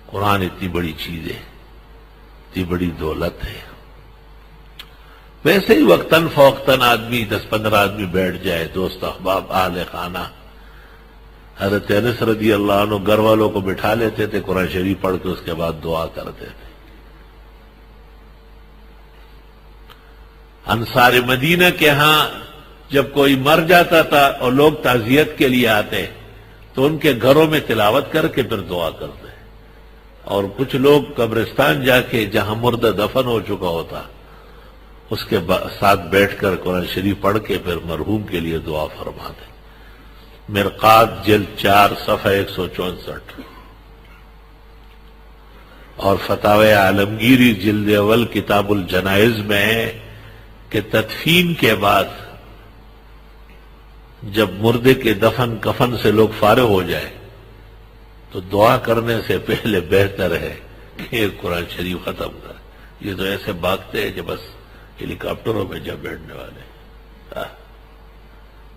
قرآن اتنی بڑی چیز ہے، اتنی بڑی دولت ہے. ویسے ہی وقتاً فوقتاً آدمی 10-15 آدمی بیٹھ جائے، دوست احباب اہل خانہ. حضرت انس رضی اللہ عنہ گھر والوں کو بٹھا لیتے تھے، قرآن شریف پڑھ کے اس کے بعد دعا کرتے تھے. انصار مدینہ کے ہاں جب کوئی مر جاتا تھا اور لوگ تعزیت کے لیے آتے تو ان کے گھروں میں تلاوت کر کے پھر دعا کرتے، اور کچھ لوگ قبرستان جا کے جہاں مردہ دفن ہو چکا ہوتا اس کے ساتھ بیٹھ کر قرآن شریف پڑھ کے پھر مرحوم کے لیے دعا فرماتے. مرقات جلد 4 صفحہ 164 اور فتاوی عالمگیری جلد اول کتاب الجنائز میں ہے کہ تدفین کے بعد جب مردے کے دفن کفن سے لوگ فارغ ہو جائے تو دعا کرنے سے پہلے بہتر ہے کہ قرآن شریف ختم کر. یہ تو ایسے بھاگتے ہیں کہ بس ہیلی کاپٹروں میں جب بیٹھنے والے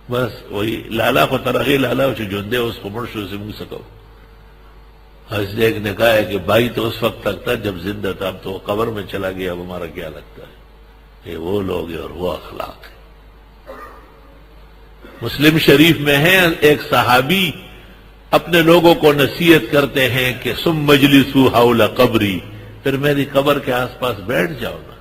بس وہی لالا کو ترغی لالا اسے جندے اس کو مرشو سے منہ سکو. حضرت ایک نے کہا ہے کہ بھائی تو اس وقت تک تھا جب زندہ تھا، اب تو قبر میں چلا گیا، اب ہمارا کیا لگتا ہے. یہ وہ لوگ ہیں اور وہ اخلاق ہے. مسلم شریف میں ہے ایک صحابی اپنے لوگوں کو نصیحت کرتے ہیں کہ سم مجلسو حول قبری، پھر میری قبر کے آس پاس بیٹھ جاؤ نا.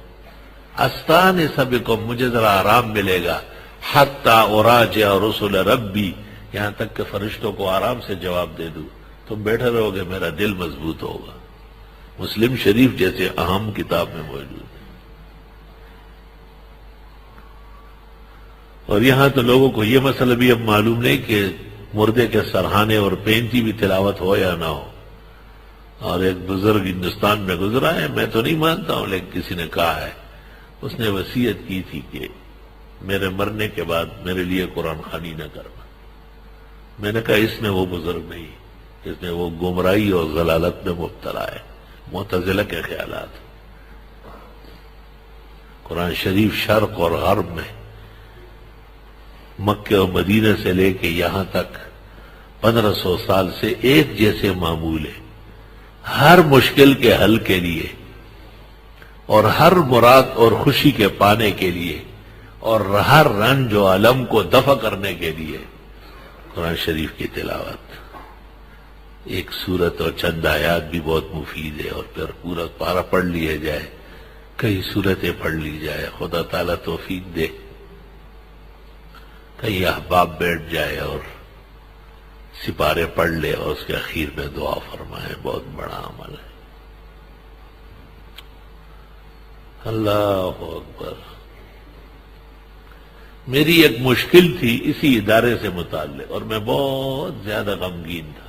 استان سبکم، مجھے ذرا آرام ملے گا. حتی اراجع رسل ربی، یہاں تک کہ فرشتوں کو آرام سے جواب دے دوں. تم بیٹھے رہو گے میرا دل مضبوط ہوگا. مسلم شریف جیسے اہم کتاب میں موجود ہے. اور یہاں تو لوگوں کو یہ مسئلہ بھی اب معلوم نہیں کہ مردے کے سرہانے اور پینتی بھی تلاوت ہو یا نہ ہو. اور ایک بزرگ ہندوستان میں گزرا ہے، میں تو نہیں مانتا ہوں لیکن کسی نے کہا ہے، اس نے وصیت کی تھی کہ میرے مرنے کے بعد میرے لیے قرآن خوانی نہ کرنا. میں نے کہا اس میں وہ بزرگ نہیں، اس میں وہ گمراہی اور ضلالت میں مبتلا ہے، معتزلہ کے خیالات. قرآن شریف شرق اور غرب میں، مکہ اور مدینہ سے لے کے یہاں تک 1500 سال سے ایک جیسے معمول ہے. ہر مشکل کے حل کے لیے اور ہر مراد اور خوشی کے پانے کے لیے اور ہر رنج و علم کو دفع کرنے کے لیے قرآن شریف کی تلاوت. ایک سورت اور چند آیات بھی بہت مفید ہے، اور پھر پورا پارہ پڑھ لیا جائے، کئی سورتیں پڑھ لی جائے. خدا تعالیٰ توفیق دے. کئی احباب بیٹھ جائے اور سپارے پڑھ لے اور اس کے اخیر میں دعا فرمائے، بہت بڑا عمل ہے. اللہ اکبر. میری ایک مشکل تھی اسی ادارے سے متعلق اور میں بہت زیادہ غمگین تھا.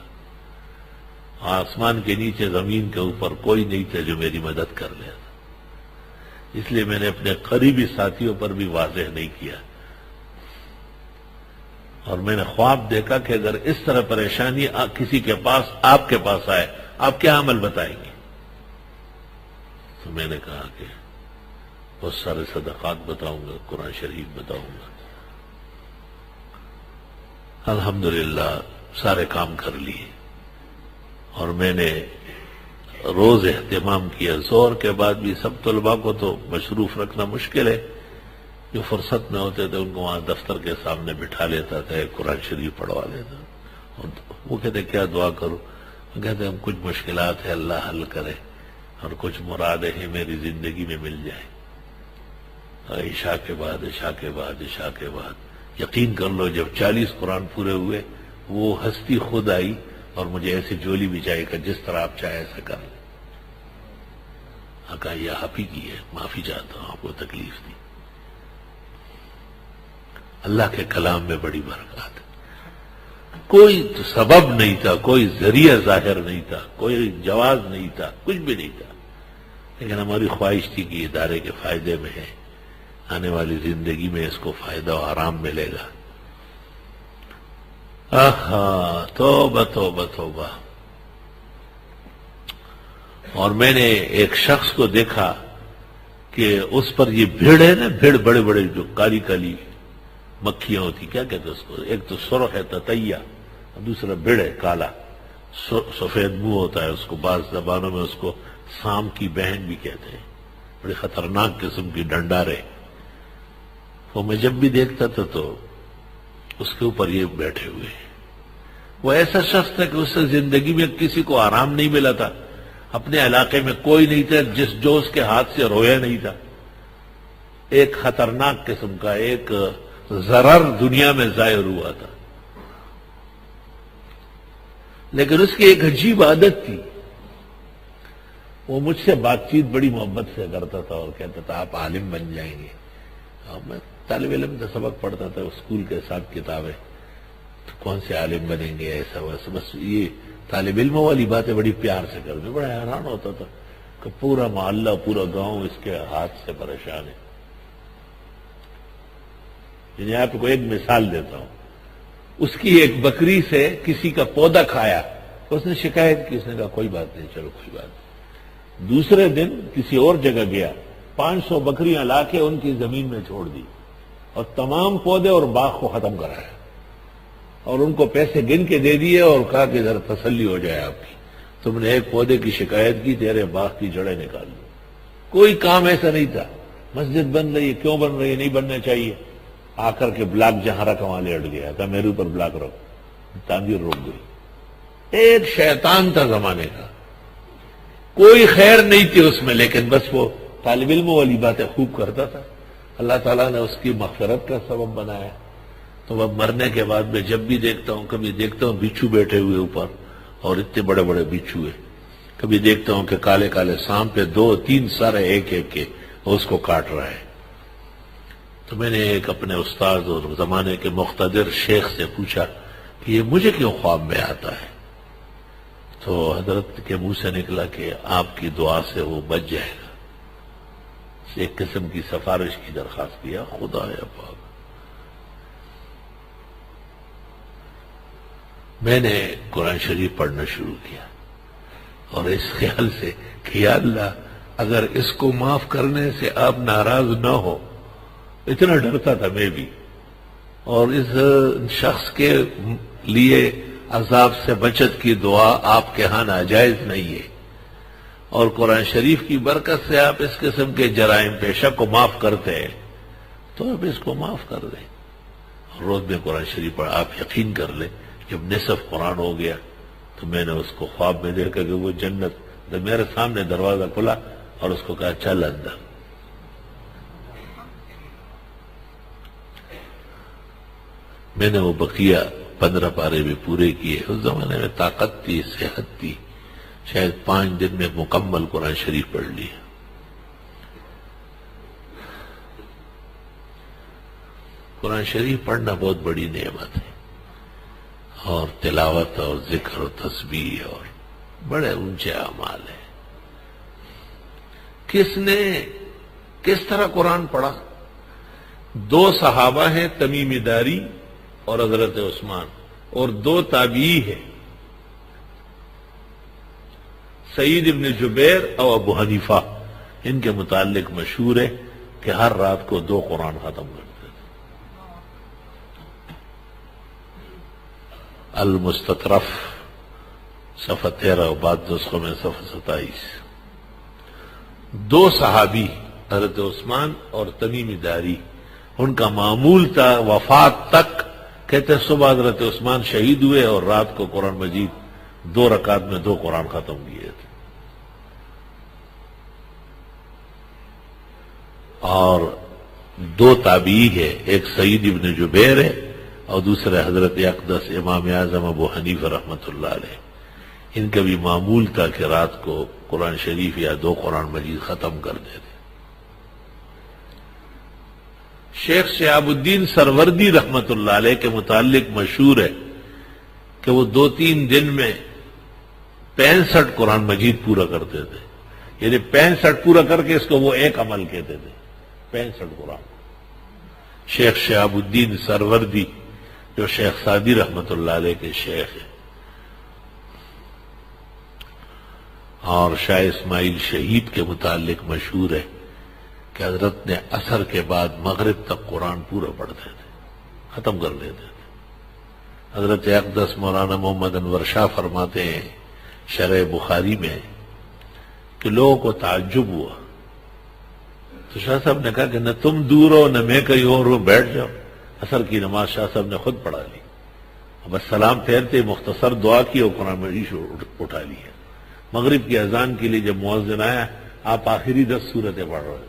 آسمان کے نیچے زمین کے اوپر کوئی نہیں تھا جو میری مدد کر لیا تھا. اس لیے میں نے اپنے قریبی ساتھیوں پر بھی واضح نہیں کیا. اور میں نے خواب دیکھا کہ اگر اس طرح پریشانی کسی کے پاس آپ کے پاس آئے آپ کیا عمل بتائیں گے؟ تو میں نے کہا کہ بہت سارے صدقات بتاؤں گا، قرآن شریف بتاؤں گا. الحمدللہ سارے کام کر لیے اور میں نے روز اہتمام کیا. ظہر کے بعد بھی سب طلباء کو تو مصروف رکھنا مشکل ہے، جو فرصت میں ہوتے تھے ان کو وہاں دفتر کے سامنے بٹھا لیتا تھا، قرآن شریف پڑھوا لیتا. اور وہ کہتے کیا دعا کرو؟ وہ کہتے ہم کچھ مشکلات ہیں اللہ حل کرے اور کچھ مرادیں ہیں میری زندگی میں مل جائے. عشاء کے بعد عشاء کے بعد عشاء کے بعد یقین کر لو جب 40 قرآن پورے ہوئے وہ ہستی خود آئی اور مجھے ایسی جولی بچائی کہ جس طرح آپ چاہے ایسا کر لیں. کہا یہ آپ ہی کی ہے، معافی چاہتا ہوں آپ کو تکلیف دی. اللہ کے کلام میں بڑی برکات ہے. کوئی سبب نہیں تھا، کوئی ذریعہ ظاہر نہیں تھا، کوئی جواز نہیں تھا، کچھ بھی نہیں تھا، لیکن ہماری خواہش تھی کہ ادارے کے فائدے میں ہے، آنے والی زندگی میں اس کو فائدہ و آرام ملے گا. آہا توبہ توبہ توبہ. اور میں نے ایک شخص کو دیکھا کہ اس پر یہ بھیڑ ہے نا، بھیڑ بڑے بڑے جو کالی کالی مکھیاں ہوتی، کیا کہتے ہیں اس کو، ایک تو سرخ ہے تتیا، دوسرا بھیڑ ہے کالا، سفید منہ ہوتا ہے، اس کو بعض زبانوں میں اس کو سام کی بہن بھی کہتے ہیں، بڑی خطرناک قسم کی ڈنڈارے. وہ میں جب بھی دیکھتا تھا تو اس کے اوپر یہ بیٹھے ہوئے. وہ ایسا شخص تھا کہ اس سے زندگی میں کسی کو آرام نہیں ملا تھا. اپنے علاقے میں کوئی نہیں تھا جو اس کے ہاتھ سے رویا نہیں تھا. ایک خطرناک قسم کا ایک ضرر دنیا میں ظاہر ہوا تھا. لیکن اس کی ایک عجیب عادت تھی، وہ مجھ سے بات چیت بڑی محبت سے کرتا تھا اور کہتا تھا آپ عالم بن جائیں گے. اور میں طالب علم کا سبق پڑھتا تھا اسکول کے ساتھ کتابیں، تو کون سے عالم بنیں گے ایسا ویسا، بس یہ طالب علموں والی باتیں بڑی پیار سے کرتے. بڑا حیران ہوتا تھا کہ پورا محلہ پورا گاؤں اس کے ہاتھ سے پریشان ہے. یعنی آپ کو ایک مثال دیتا ہوں، اس کی ایک بکری سے کسی کا پودا کھایا، اس نے شکایت کی، اس نے کہا کوئی بات نہیں، چلو کوئی بات نہیں. دوسرے دن کسی اور جگہ گیا، 500 بکریاں لا کے ان کی زمین میں چھوڑ دی اور تمام پودے اور باغ کو ختم کرایا اور ان کو پیسے گن کے دے دیے اور کہا کہ ذرا تسلی ہو جائے آپ کی، تم نے ایک پودے کی شکایت کی، تیرے باغ کی جڑیں نکال دی. کوئی کام ایسا نہیں تھا. مسجد بن رہی ہے، کیوں بن رہی ہے، نہیں بننا چاہیے. آ کر کے بلاک جہاں رکھا وہاں لیٹ گیا، کہا میرے اوپر بلاک رکھو، تعمیر روک گئی. ایک شیطان تھا زمانے کا، کوئی خیر نہیں تھی اس میں، لیکن بس وہ طالب علموں والی باتیں خوب کرتا تھا. اللہ تعالیٰ نے اس کی مغفرت کا سبب بنایا. تو اب مرنے کے بعد میں جب بھی دیکھتا ہوں، کبھی دیکھتا ہوں بچھو بیٹھے ہوئے اوپر اور اتنے بڑے بڑے بچھو ہیں، کبھی دیکھتا ہوں کہ کالے کالے سانپ پہ 2-3 سر ایک ایک کے اس کو کاٹ رہا ہے. تو میں نے ایک اپنے استاد اور زمانے کے مقتدر شیخ سے پوچھا کہ یہ مجھے کیوں خواب میں آتا ہے؟ تو حضرت کے منہ سے نکلا کہ آپ کی دعا سے وہ بچ جائے گا. ایک قسم کی سفارش کی درخواست کیا. خدا یا پاک، میں نے قرآن شریف پڑھنا شروع کیا اور اس خیال سے کہ یا اللہ اگر اس کو معاف کرنے سے آپ ناراض نہ ہو. اتنا ڈرتا تھا میں بھی، اور اس شخص کے لیے عذاب سے بچت کی دعا آپ کے ہاں ناجائز نہیں ہے، اور قرآن شریف کی برکت سے آپ اس قسم کے جرائم پیشہ کو معاف کرتے ہیں تو آپ اس کو معاف کر دیں. روز میں قرآن شریف پڑھ. آپ یقین کر لیں جب نصف قرآن ہو گیا تو میں نے اس کو خواب میں دیکھا کہ وہ جنت میرے سامنے دروازہ کھلا اور اس کو کہا چل اندر. میں نے وہ بقیہ 15 پارے بھی پورے کیے. اس زمانے میں طاقت تھی، صحت تھی، شاید 5 دن میں مکمل قرآن شریف پڑھ لیا. قرآن شریف پڑھنا بہت بڑی نعمت ہے، اور تلاوت اور ذکر و تسبیح اور بڑے اونچے اعمال ہیں. کس نے کس طرح قرآن پڑھا؟ 2 صحابہ ہیں، تمیم داری اور حضرت عثمان، اور 2 تابعی ہیں، سعید ابن جبیر اور ابو حنیفہ. ان کے متعلق مشہور ہے کہ ہر رات کو 2 قرآن ختم کرتے تھے. المستطرف صفحہ 13 اور بعد نسخوں میں صفحہ 27. 2 صحابی حضرت عثمان اور تمیم داری، ان کا معمول تھا وفات تک، کہتے صبح حضرت عثمان شہید ہوئے اور رات کو قرآن مجید 2 رکعت میں 2 قرآن ختم کیے تھے. اور 2 تابعی ہے، ایک سعید ابن جبیر ہے اور دوسرے حضرت اقدس امام اعظم ابو حنیفہ رحمۃ اللہ علیہ. ان کا بھی معمول تھا کہ رات کو قرآن شریف یا 2 قرآن مجید ختم کر دیتے. شیخ شہاب الدین سروردی رحمۃ اللہ علیہ کے متعلق مشہور ہے کہ وہ 2-3 دن میں 65 قرآن مجید پورا کرتے تھے. یعنی 65 پورا کر کے اس کو وہ ایک عمل کہتے تھے، 65 قرآن. شیخ شہاب الدین سروردی جو شیخ سعدی رحمۃ اللہ علیہ کے شیخ ہیں، اور شاہ اسماعیل شہید کے متعلق مشہور ہے کہ حضرت نے عصر کے بعد مغرب تک قرآن پورا پڑھتے تھے، ختم کر لیتے تھے. حضرت اقدس مولانا محمد انور شاہ فرماتے ہیں شرح بخاری میں کہ لوگوں کو تعجب ہوا، تو شاہ صاحب نے کہا کہ نہ تم دور ہو نہ میں کہیں اور ہوں، بیٹھ جاؤ۔ عصر کی نماز شاہ صاحب نے خود پڑھا لی، بس سلام پھیرتے مختصر دعا کی اور قرآن مجید اٹھا لیا۔ مغرب کی اذان کے لیے جب مؤذن آیا، آپ آخری 10 سورتیں پڑھ رہے ہیں۔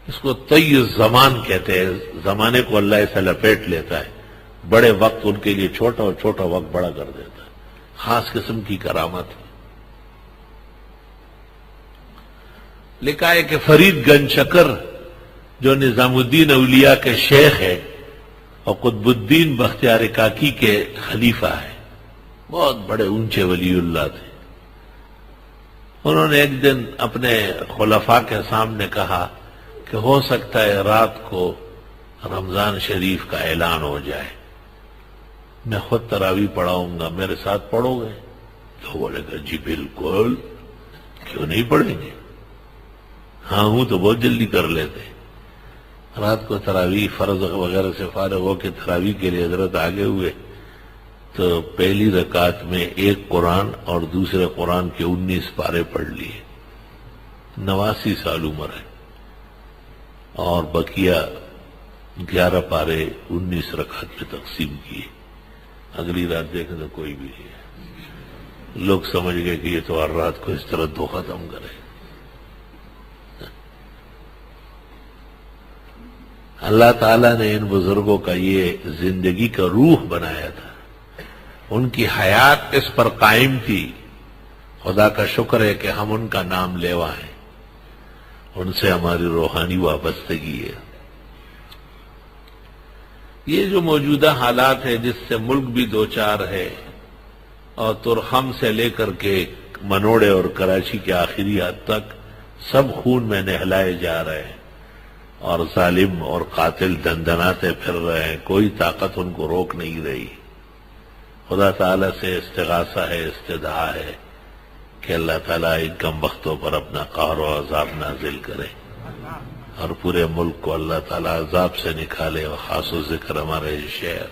اس کو طی الزمان کہتے ہیں، زمانے کو اللہ ایسا لپیٹ لیتا ہے، بڑے وقت ان کے لیے چھوٹا اور چھوٹا وقت بڑا کر دیتا ہے، خاص قسم کی کرامت ہے۔ لکھا ہے کہ فرید گنج شکر جو نظام الدین اولیاء کے شیخ ہے اور قطب الدین بختیار کاکی کے خلیفہ ہے، بہت بڑے اونچے ولی اللہ تھے۔ انہوں نے ایک دن اپنے خلفاء کے سامنے کہا کہ ہو سکتا ہے رات کو رمضان شریف کا اعلان ہو جائے، میں خود تراویح پڑھاؤں گا، میرے ساتھ پڑھو گے؟ تو بولے گا جی بالکل، کیوں نہیں پڑھیں گے، ہاں ہوں تو بہت جلدی کر لیتے۔ رات کو تراویح فرض وغیرہ سے فارغ ہو کے تراویح کے لیے حضرت آگے ہوئے تو پہلی رکعت میں ایک قرآن اور دوسرے قرآن کے 19 پارے پڑھ لیے، 89 سال عمر ہے، اور بقیہ 11 پارے 19 رکعت میں تقسیم کیے۔ اگلی رات دیکھیں تو کوئی بھی نہیں ہے، لوگ سمجھ گئے کہ یہ تو ہر رات کو اس طرح دو ختم کرے۔ اللہ تعالیٰ نے ان بزرگوں کا یہ زندگی کا روح بنایا تھا، ان کی حیات اس پر قائم تھی۔ خدا کا شکر ہے کہ ہم ان کا نام لیوا ہیں، ان سے ہماری روحانی وابستگی ہے۔ یہ جو موجودہ حالات ہے جس سے ملک بھی دوچار ہے، اور ترخم سے لے کر کے منوڑے اور کراچی کے آخری حد تک سب خون میں نہلائے جا رہے ہیں، اور ظالم اور قاتل دندناتے پھر رہے ہیں، کوئی طاقت ان کو روک نہیں رہی۔ خدا تعالیٰ سے استغاثہ ہے، استدعا ہے کہ اللہ تعالیٰ ان کم بختوں پر اپنا قہر و عذاب نازل کرے، اور پورے ملک کو اللہ تعالیٰ عذاب سے نکالے، اور خاص و ذکر ہمارے شہر